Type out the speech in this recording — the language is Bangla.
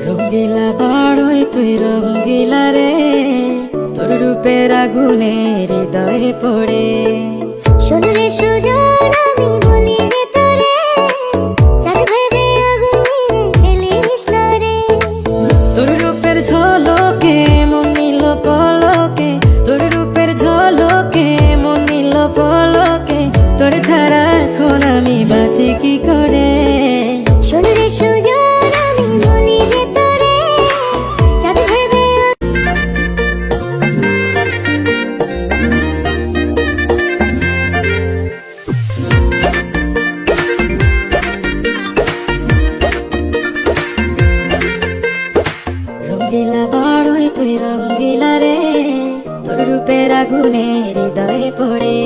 রঙ্গিলা বাড়ই তুই রঙ্গিলা রে, তোর রূপের আগুনে হৃদয়ে পড়ে। শোন রে সুজন আমি বলি যে তোরে, চাঁদ ভেবে আগুন নিয়ে খেলিস না রে। তোর রূপের ঝলকে মন নিল পলকে, তোর রূপের ঝলকে মন নিল পলকে, তোর ছাড়া এখন আমি বাঁচি কি করে। শোন রে সুজন আমি বলি যে তোরে, চাঁদ ভেবে রঙ্গিলা বাড়ই তুই রঙ্গিলা রে, তোর রূপের আগুনে হৃদয়ে পড়ে।